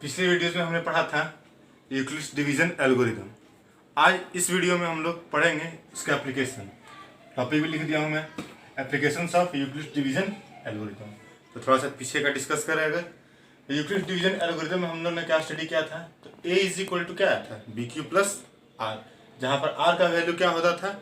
पिछले वीडियोस में हमने पढ़ा था यूक्लिड्स डिवीजन एल्गोरिथम। आज इस वीडियो में हम लोग पढ़ेंगे उसका एप्लीकेशन। टॉपिक भी लिख दिया हूँ मैं, applications of Euclid's division algorithm. तो थोड़ा सा पीछे का डिस्कस करें। अगर यूक्लिड्स डिवीजन एल्गोरिथम में हम लोग ने क्या स्टडी किया था, तो ए इज इक्वल टू क्या आया था, बी क्यू प्लस आर, जहाँ पर आर का वैल्यू क्या होता था,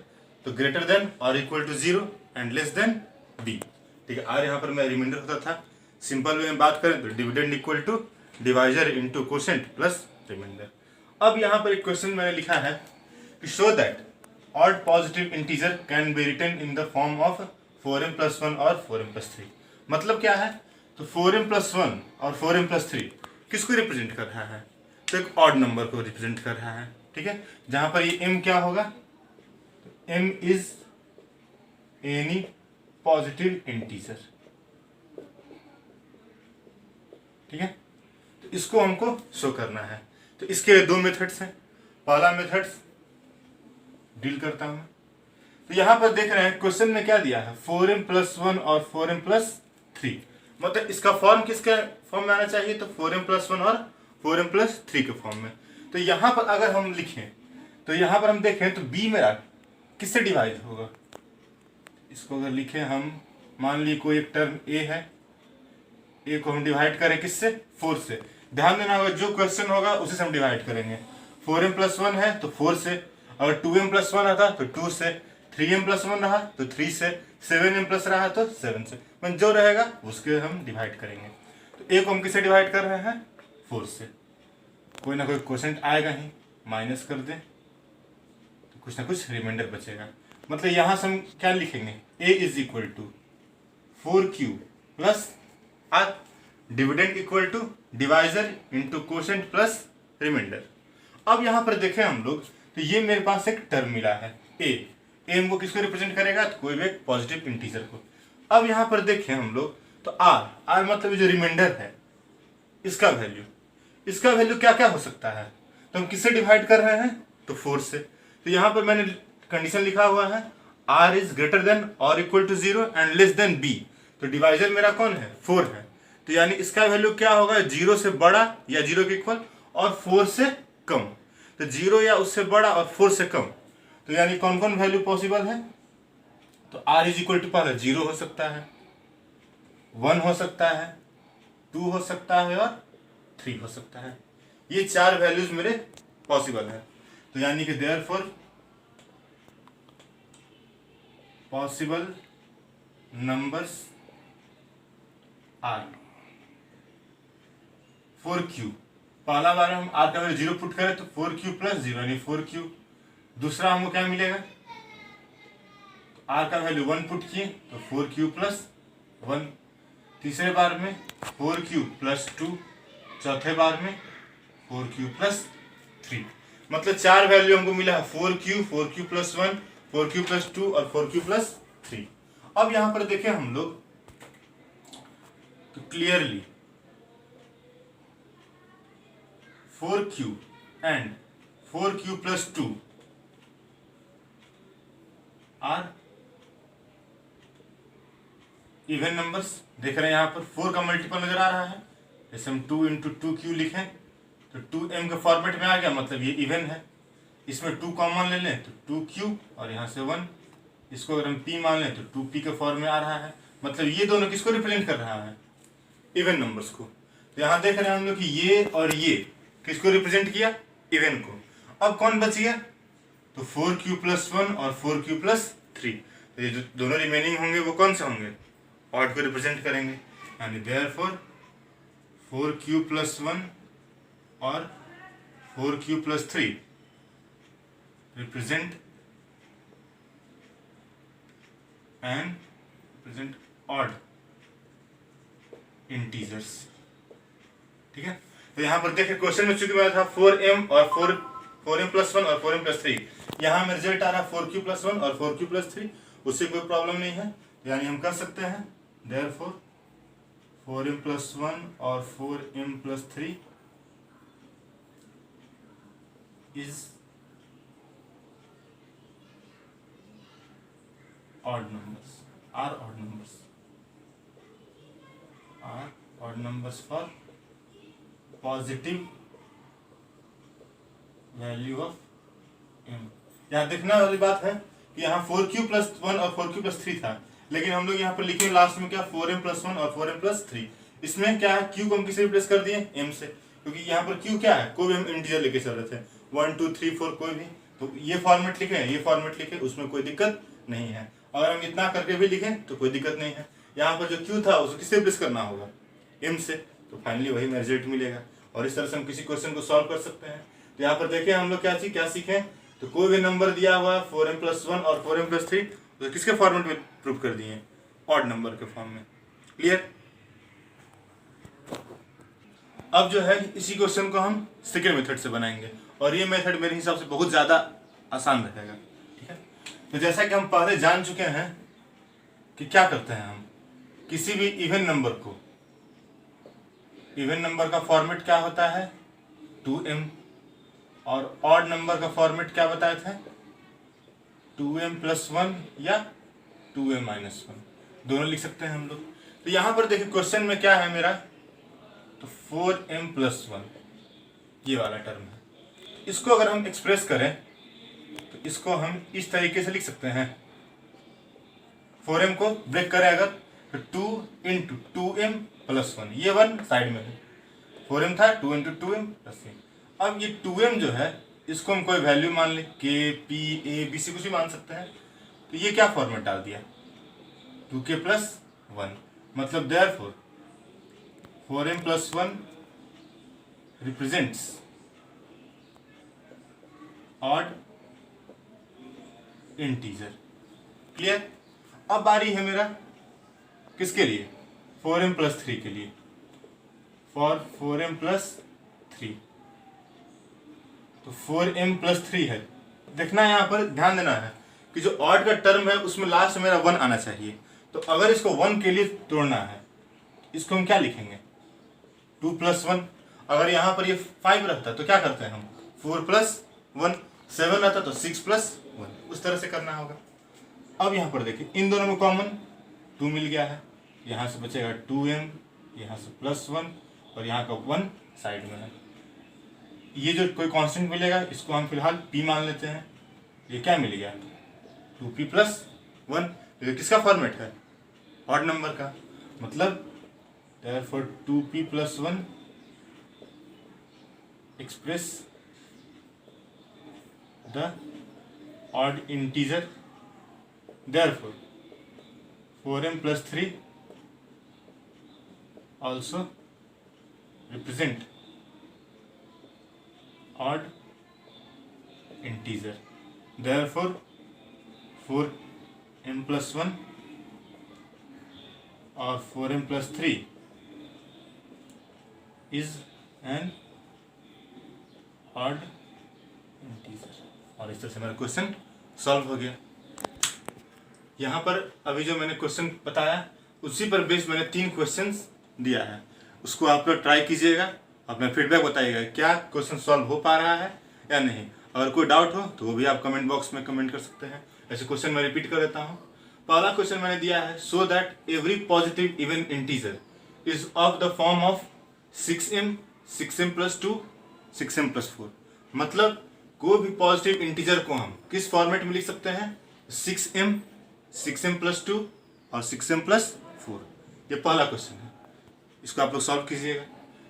तो ग्रेटर देन और equal to 0 and less than B. ठीक है, आर यहाँ पर मैं रिमाइंडर होता था। सिंपल वे में बात करें तो dividend equal to divisor into quotient plus remainder. अब यहाँ पर एक क्वेश्चन मैंने लिखा है कि show that odd positive integer can be written in the form of 4m+1 और 4m+3। मतलब क्या है, तो 4m+1 और 4m+3 किसको रिप्रेजेंट कर रहा है, तो एक ऑड नंबर को रिप्रेजेंट कर रहा है। ठीक है, जहां पर ये m क्या होगा, m is any positive integer. ठीक है, तो इसको हमको शो करना है। तो इसके दो मेथड्स हैं। पहला मेथड्स डील करता हूं। तो यहां पर देख रहे हैं क्वेश्चन में क्या दिया है, 4m+1 और 4m+3। मतलब इसका फॉर्म किसके फॉर्म में आना चाहिए, तो 4m+1 और 4m+3 के फॉर्म में। तो यहां पर अगर हम लिखें, तो यहां पर हम देखें तो b मेरा किससे डिवाइड होगा। इसको अगर लिखें हम, मान ली कोई एक टर्म a है, a को हम डिवाइड करें किससे, 4 से। ध्यान देना होगा, जो क्वेश्चन होगा उसी से हम डिवाइड करेंगे। 4m+1 है तो 4 से, अगर 2m+1 आता तो 2 से, 3m+1 रहा तो 3 से, 7m+ रहा तो 7 से, मतलब जो रहेगा उसके हम डिवाइड करेंगे। तो a को हम किससे डिवाइड कर रहे हैं, 4 से। कोई ना कोई क्वेश्चन आएगा ही, माइनस कर दें तो कुछ ना कुछ रिमाइंडर बचेगा। मतलब यहां से हम क्या लिखेंगे, a is equal to 4q plus R, dividend equal to divisor into quotient plus remainder. अब यहां पर देखें हम लोग, तो ये मेरे पास एक टर्म मिला है a हमको किसको रिप्रेजेंट करेगा, तो कोई भी एक पॉजिटिव इंटीजर को। अब यहां पर देखें हम लोग, तो r मतलब जो रिमाइंडर है इसका वैल्यू क्या क्या हो सकता है, तो हम किससे डिवाइड कर रहे हैं, तो 4 से। तो यहां पर मैंने कंडीशन लिखा हुआ है, r इज ग्रेटर देन और equal to 0 and less than b। तो डिवाइजर मेरा कौन है, 4 है। तो यानी इसका वैल्यू क्या होगा, 0 से बड़ा या 0 के इक्वल और 4 से कम। तो 0 या उससे बड़ा और 4 से कम, तो यानी कौन कौन वैल्यू पॉसिबल है, तो r इज इक्वल टू पहले 0 हो सकता है, 1 हो सकता है, 2 हो सकता है और 3 हो सकता है। ये 4 वैल्यूज मेरे पॉसिबल है। तो यानी कि therefore possible numbers are 4q। पहला बार हम r का वैल्यू 0 पुट करें तो 4q प्लस 0 यानी 4q। दूसरा हमको क्या मिलेगा, तो r का वैल्यू 1 पुट किए तो 4q प्लस 1। तीसरे बार में 4q प्लस 2, चौथे बार में 4q प्लस 3। मतलब 4 वैल्यू हमको मिला है, 4q प्लस 1, 4q प्लस 2 और 4q प्लस 3। अब यहां पर देखें हम लोग, तो clearly 4q and 4q plus 2 are even numbers. देख रहे हैं यहाँ पर 4 का मल्टीपल नजर आ रहा है, जैसे हम 2 इंटू 2q लिखें तो 2m के फॉर्मेट में आ गया, मतलब ये इवन है। इसमें 2 कॉमन ले लें तो 2q और यहाँ से 1, इसको अगर हम p मान लें तो 2p के फॉर्म में आ रहा है। मतलब ये दोनों किसको रिप्रेजेंट कर रहा है, इवन नंबर्स को। तो यहाँ देख रहे हैं हम लोग कि ये और ये किसको रिप्रेजेंट किया, इवन को। अब कौन बच गया, तो 4q प्लस 1 और 4q प्लस 3। तो ये जो दोनों रिमेनिंग होंगे वो कौन से होंगे, ऑड को रिप्रेजेंट करेंगे। यानी देयरफॉर 4q प्लस 1 और 4q plus 3 represent odd integers. ठीक है, तो यहां पर देखिए क्वेश्चन में चूंकि मैं था 4m और 4m+1 और 4m+3, यहां में रिजल्ट आ रहा 4q प्लस 1 और 4q प्लस 3, उससे कोई प्रॉब्लम नहीं है। यानी हम कर सकते हैं देयरफॉर 4m+1 और 4m+3 is odd numbers, are odd numbers, are odd numbers for positive value of m। यहाँ देखना वाली बात है कि यहाँ 4q+1 और 4q+3 था, लेकिन हम लोग यहाँ पर लिखे लास्ट में क्या 4m+1 और 4m+3। इसमें क्या है, q को हम किसे रिप्लेस कर दिए, m से, क्योंकि यहाँ पर q क्या है, कोई भी हम इंटीजर लेके चल रहे थे 1 2 3 4 कोई भी, तो ये फॉर्मेट लिखे, ये फॉर्मेट लिखे, उसमें कोई दिक्कत नहीं है। अगर हम इतना करके भी लिखें तो कोई दिक्कत नहीं है। यहाँ पर जो q था उसको किससे रिप्लेस करना होगा, m से, तो फाइनली वही में रिजल्ट मिलेगा। और इस तरह से हम किसी क्वेश्चन को सॉल्व कर सकते हैं। तो यहाँ पर देखिए हम लोग क्या सीखे, तो कोई भी नंबर दिया हुआ है 4m+1 और 4m+3, तो किसके फॉर्मेट में प्रूफ कर दिए, ऑड नंबर के फॉर्म में। क्लियर। अब जो है इसी क्वेश्चन को हम सेकेंड मेथड से बनाएंगे, और ये मेथड मेरे हिसाब से बहुत ज़्यादा आसान रहेगा। ठीक है, तो जैसा कि हम पहले जान चुके हैं कि क्या करते हैं हम, किसी भी इवन नंबर को, इवन नंबर का फॉर्मेट क्या होता है 2m, और ऑड नंबर का फॉर्मेट क्या बताए थे 2m+1 या 2m-1, दोनों लिख सकते हैं हम लोग। तो यहाँ पर देखिए क्वेश्चन में क्या है मेरा, तो 4m+1 ये वाला टर्म है। इसको अगर हम एक्सप्रेस करें तो इसको हम इस तरीके से लिख सकते हैं, 4m को ब्रेक करें अगर तो 2 × 2m+1, ये 1 साइड में है, 4m था 2 × 2m+1। अब ये 2m जो है इसको हम कोई वैल्यू मान लें, k p a b c कुछ भी मान सकते हैं। तो ये क्या फॉर्मेट डाल दिया 2k+1, मतलब therefore 4m+1 represents odd integer. Clear. अब बारी है मेरा किसके लिए, 4m+3 के लिए, फॉर 4m+3, तो 4m+3 है। देखना है यहाँ पर ध्यान देना है कि जो ऑड का टर्म है उसमें लास्ट मेरा 1 आना चाहिए। तो अगर इसको 1 के लिए तोड़ना है, इसको हम क्या लिखेंगे 2+1। अगर यहाँ पर ये 5 रहता तो क्या करते हैं हम 4+1, 7 रहता तो 6+1, उस तरह से करना होगा। अब यहाँ पर देखिए इन दोनों में कॉमन 2 मिल गया है, यहाँ से बचेगा 2m, यहाँ से +1 और यहाँ का 1 साइड में है। ये जो कोई कांस्टेंट मिलेगा इसको हम फिलहाल p मान लेते हैं। ये क्या मिल गया 2p+1, ये किसका फॉर्मेट है ऑड नंबर का, मतलब therefore 2p+1 express the odd integer, therefore 4m+3 also represent odd integer, therefore 4m+1 और 4m+3 is an odd integer। और इस तरह से मेरा क्वेश्चन सॉल्व हो गया। यहाँ पर अभी जो मैंने क्वेश्चन बताया उसी पर बेस मैंने 3 क्वेश्चंस दिया है, उसको आप लोग ट्राई कीजिएगा, अपना फीडबैक बताइएगा क्या क्वेश्चन सॉल्व हो पा रहा है या नहीं। अगर कोई डाउट हो तो वो भी आप कमेंट बॉक्स में कमेंट कर सकते हैं। ऐसे क्वेश्चन मैं रिपीट कर देता हूँ। पहला क्वेश्चन मैंने दिया है, so that every positive even integer is of the form of 6m, 6m+2, 6m+4। मतलब कोई भी पॉजिटिव इंटीजर को हम किस फॉर्मेट में लिख सकते हैं 6m, 6m+2 और 6m+4। ये पहला क्वेश्चन है, इसको आप लोग सॉल्व कीजिएगा।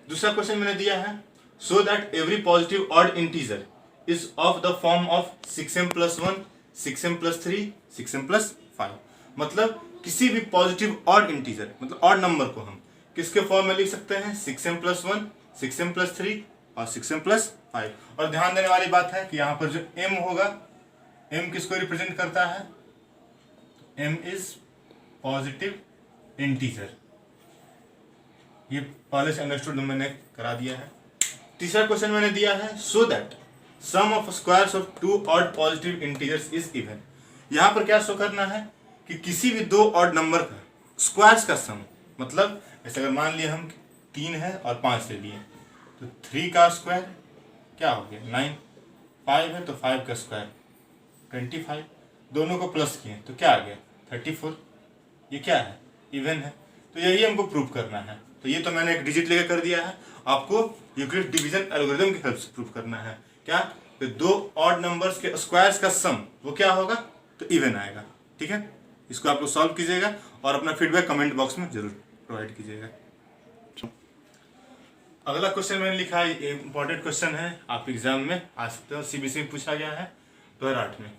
दूसरा क्वेश्चन मैंने दिया है, so that every positive odd integer is of the form of 6m+1, 6m+3, 6m+5। मतलब किसी भी पॉजिटिव ऑड इंटीजर मतलब ऑड नंबर को हम किसके फॉर्म में लिख सकते हैं 6m+1, 6m+3 और 6m+5। और ध्यान देने वाली बात है कि यहाँ पर जो m होगा, m किसको रिप्रेजेंट करता है, m इज पॉजिटिव इंटीजर। ये पहले से अंडरस्टूड मैंने करा दिया है। तीसरा क्वेश्चन मैंने दिया है, so that sum of squares of 2 odd positive integers is even. यहाँ पर क्या शो करना है कि किसी भी 2 ऑड नंबर का स्क्वायर्स का सम, मतलब ऐसे अगर मान लिया हम 3 है और 5 ले लिए तो 3 का स्क्वायर क्या हो गया 9, 5 है तो 5 का स्क्वायर 25, दोनों को प्लस किए तो क्या आ गया 34। ये क्या है इवन है, तो यही हमको प्रूव करना है। तो ये तो मैंने एक डिजिट लेकर कर दिया है। आपको यूक्लिड डिवीजन एल्गोरिथम की हेल्प से प्रूव करना है। क्या? तो दो ऑड नंबर्स के स्क्वायर्स का सम वो क्या होगा? तो इवन आएगा। ठीक है, इसको आप लोग सॉल्व कीजिएगा और अपना फीडबैक कमेंट बॉक्स में जरूर प्रोवाइड कीजिएगा। अगला क्वेश्चन मैंने लिखा है, ये इंपॉर्टेंट क्वेश्चन है, आप एग्जाम में आ सकते हो, सीबीएसई में पूछा गया है 2008 में।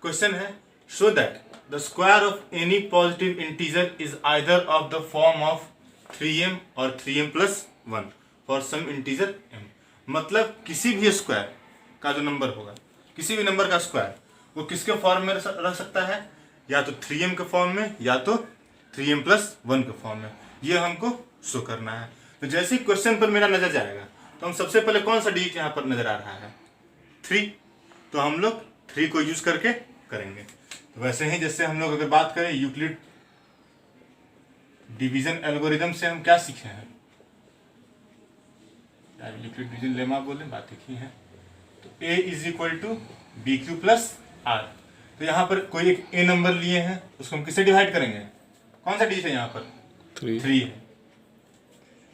क्वेश्चन है, show that the square of any positive integer is either of the form of 3m और 3m+1 for some integer m। मतलब किसी भी स्क्वायर का जो नंबर होगा, किसी भी नंबर का स्क्वायर वो किसके फॉर्म में रह सकता है? या तो 3m के फॉर्म में या तो 3m+1 के फॉर्म में। ये हमको शो करना है। तो जैसे ही क्वेश्चन पर मेरा नजर जाएगा तो हम सबसे पहले कौन सा डिजिट यहाँ पर नजर आ रहा है? 3। तो हम लोग 3 को यूज करके करेंगे। तो वैसे ही जैसे हम लोग अगर बात करें यूक्लिड डिवीजन एल्गोरिथम से हम क्या सीखे हैं? यूक्लिड डिवीजन लेमा बोले, बात एक ही है। तो a = bq+r। तो यहाँ पर कोई एक a नंबर लिए हैं, उसको हम किससे डिवाइड करेंगे? कौन सा डिजिट है यहाँ पर? 3 है।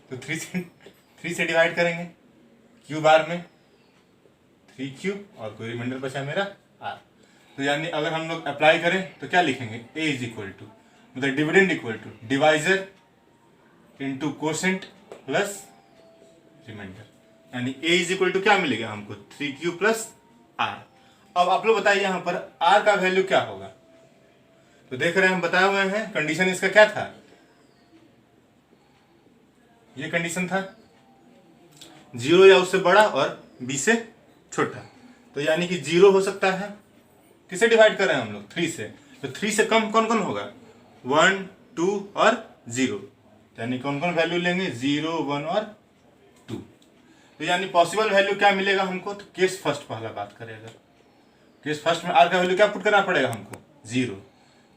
तो 3 से डिवाइड करेंगे q बार में 3q और कोई रिमाइंडर बचा मेरा r। तो यानी अगर हम लोग अप्लाई करें तो क्या लिखेंगे? a मतलब dividend equal to divisor into quotient plus remainder, यानी a क्या मिलेगा हमको? 3q+r। अब आप लोग बताइए यहाँ पर r का वैल्यू क्या होगा? तो देख रहे हैं हम बताए हुए हैं, कंडीशन इसका क्या था? ये कंडीशन था 0 या उससे बड़ा और b से छोटा। तो यानी कि 0 हो सकता है, किसे डिवाइड कर रहे हैं हम लोग? 3 से। तो 3 से कम कौन कौन होगा? 1, 2 और 0। यानी कौन कौन वैल्यू लेंगे? 0, 1 और 2। तो यानी पॉसिबल वैल्यू क्या मिलेगा हमको? तो केस फर्स्ट पहला बात करेगा। केस फर्स्ट में r का वैल्यू क्या पुट करना पड़ेगा हमको? 0।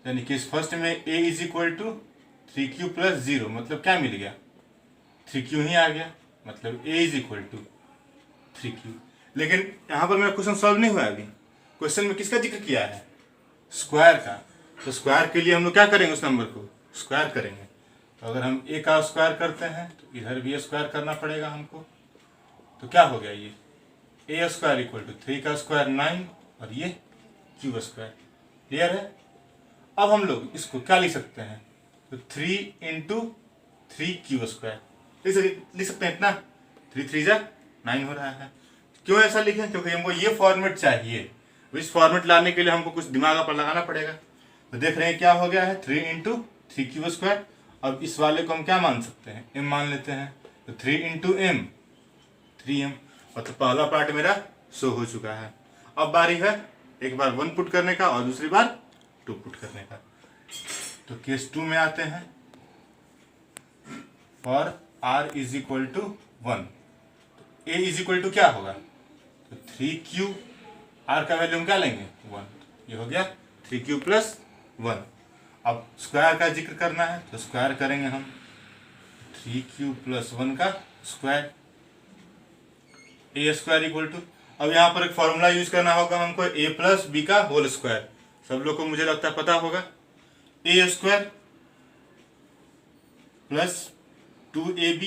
यानी केस फर्स्ट में a = 3q+0 मतलब क्या मिल गया? 3q ही आ गया, मतलब a = 3q। लेकिन यहाँ पर मेरा क्वेश्चन सॉल्व नहीं हुआ अभी। क्वेश्चन में किसका जिक्र किया है? स्क्वायर का। तो स्क्वायर के लिए हम लोग क्या करेंगे? उस नंबर को स्क्वायर करेंगे। तो अगर हम a का स्क्वायर करते हैं तो इधर भी स्क्वायर करना पड़ेगा हमको। तो क्या हो गया? ये a² = 3 का स्क्वायर 9 और ये q²। क्लियर है? अब हम लोग इसको क्या लिख सकते हैं? तो 3 × 3q² लिख सकते हैं। इतना 3 3 जा 9 हो रहा है। क्यों ऐसा लिखें? क्योंकि हमको ये फॉर्मेट चाहिए। इस फॉर्मेट लाने के लिए हमको कुछ दिमाग पर लगाना पड़ेगा। तो देख रहे हैं क्या हो गया है? 3 × 3q²। अब इस वाले को हम क्या मान सकते हैं? m मान लेते हैं। तो 3 × m 3m, मतलब पहला पार्ट मेरा शो हो चुका है। अब बारी है एक बार 1 पुट करने का और दूसरी बार 2 पुट करने का। तो केस 2 में आते हैं। फॉर r = 1 तो a क्या होगा? तो 3q, r का वैल्यू हम क्या लेंगे? 1। ये हो गया 3q+1। अब स्क्वायर का जिक्र करना है तो स्क्वायर करेंगे हम 3q+1 का स्क्वायर, a²। अब यहाँ पर एक फॉर्मूला यूज करना होगा हमको, a + b का होल स्क्वायर। सब लोग को मुझे लगता है पता होगा। a² + 2ab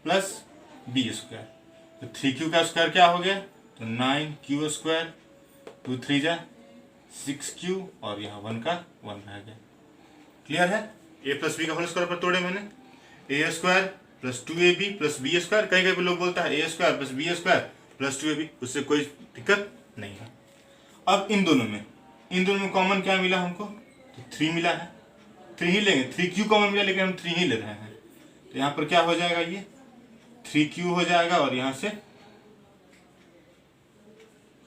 + b²। तो 3q का स्क्वायर क्या हो गया? तो 9q², 2 3 जा 6q और यहाँ 1 का 1 रह गया। क्लियर है? a + b का होल स्क्वायर पर तोड़े मैंने। a² + 2ab + b²। कहीं कहीं लोग बोलता है a² + b² + 2ab, उससे कोई दिक्कत नहीं है। अब इन दोनों में कॉमन क्या मिला हमको? तो 3 मिला है। 3 ही लेंगे, 3q कॉमन मिला लेकिन हम 3 ही ले रहे हैं। तो यहाँ पर क्या हो जाएगा? ये 3q हो जाएगा और यहाँ से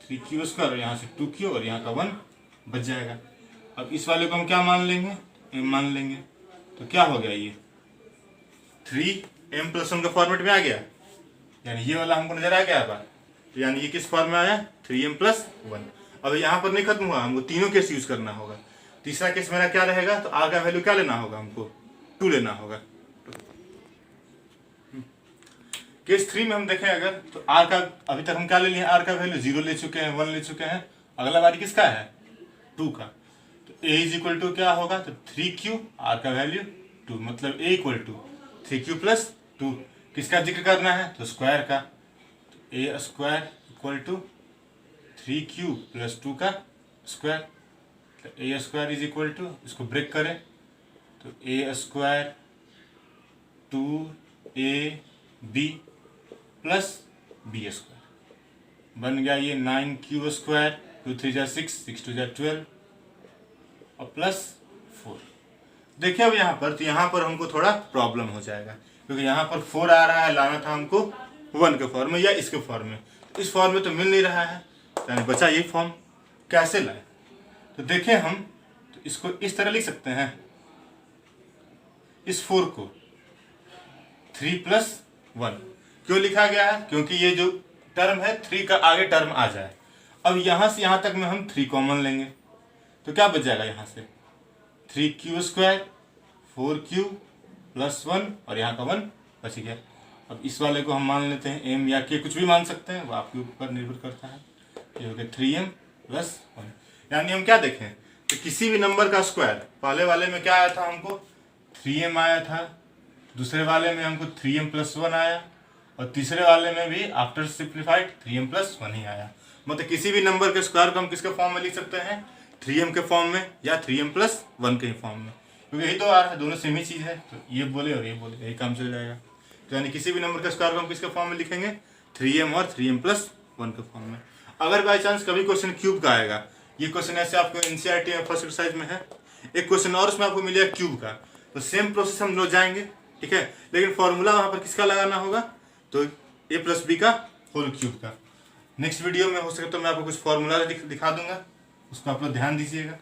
3q² और यहाँ से 2q और यहाँ का 1 बच जाएगा। अब इस वाले को हम क्या मान लेंगे? m मान लेंगे। तो क्या हो गया? ये 3m+1 का फॉर्मेट में आ गया, यानी ये वाला हमको नजर आ गया बात। तो यानी ये किस फॉर्म में आया? 3m+1। अब यहाँ पर नहीं खत्म हुआ, हमको तीनों केस यूज करना होगा। तीसरा केस मेरा क्या रहेगा? तो r का वैल्यू क्या लेना होगा हमको? 2 लेना होगा। केस 3 में हम देखें अगर, तो r का अभी तक हम क्या ले लिए? r का वैल्यू 0 ले चुके हैं, 1 ले चुके हैं। अगला बारी किसका है? 2 का। तो a = क्या होगा? तो 3q, r का वैल्यू 2, मतलब a = 3q + 2 किसका जिक्र करना है, तो स्क्वायर का। तो A square equal to 3q plus 2 का स्क्वायर। तो A square is equal to, इसको ब्रेक करें तो A square 2ab plus B square बन गया ये 9q स्क्वायर, 2 3 जा 6, 6 2 जा 12 और प्लस 4। देखिए अब यहाँ पर, तो यहाँ पर हमको थोड़ा प्रॉब्लम हो जाएगा क्योंकि यहाँ पर 4 आ रहा है, लाना था हमको 1 के फॉर्म में या इसके फॉर्म में। इस फॉर्म में तो मिल नहीं रहा है, यानी बचा ये फॉर्म, कैसे लाए। तो देखें हम, तो इसको इस तरह लिख सकते हैं, इस 4 को 3 प्लस 1 क्यों लिखा गया है, क्योंकि ये जो टर्म है 3 का आगे टर्म आ जाए। अब यहाँ से यहाँ तक में हम 3 कॉमन लेंगे तो क्या बच जाएगा, यहाँ से 3q स्क्वायर 4q प्लस 1 और यहाँ का 1 बच गया। अब इस वाले को हम मान लेते हैं m या k, कुछ भी मान सकते हैं, वो आपके ऊपर निर्भर करता है। ये हो गया 3m प्लस 1। यानी हम क्या देखें, तो किसी भी नंबर का स्क्वायर, पहले वाले में क्या आया था हमको 3m आया था, दूसरे वाले में हमको 3m प्लस 1 आया और तीसरे वाले में भी आफ्टर सिंप्लीफाइड 3m प्लस 1 ही आया। मतलब किसी भी नंबर के स्क्वायर को हम किसके फॉर्म में लिख सकते हैं, 3m के फॉर्म में या 3m प्लस 1 के फॉर्म में, क्योंकि यही तो आ रहा है, दोनों सेम ही चीज़ है। तो ये बोले और ये बोले, यही काम चल जाएगा। तो यानी किसी भी नंबर के स्क्वायर को हम किसके फॉर्म में लिखेंगे, 3m और 3m प्लस 1 के फॉर्म में। अगर बाई चांस कभी क्वेश्चन क्यूब का आएगा, ये क्वेश्चन ऐसे आपको NCERT में फर्स्ट एक्सरसाइज में है, एक क्वेश्चन और उसमें आपको मिलेगा क्यूब का, तो सेम प्रोसेस हम लोग जाएंगे, ठीक है। लेकिन फॉर्मूला वहाँ पर किसका लगाना होगा, तो a प्लस बी का होल क्यूब का। नेक्स्ट वीडियो में हो सके तो मैं आपको कुछ फॉर्मूला दिखा दूंगा, उसको आप लोग ध्यान दीजिएगा।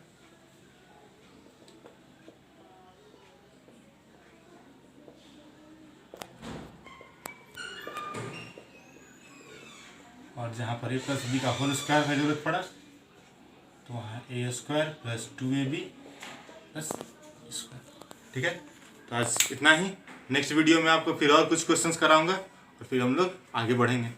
और जहाँ पर a प्लस बी का होल स्क्वायर का जरूरत पड़ा तो वहाँ a square plus 2ab plus square, ठीक है। तो आज इतना ही, नेक्स्ट वीडियो में आपको फिर और कुछ क्वेश्चंस कराऊंगा और फिर हम लोग आगे बढ़ेंगे।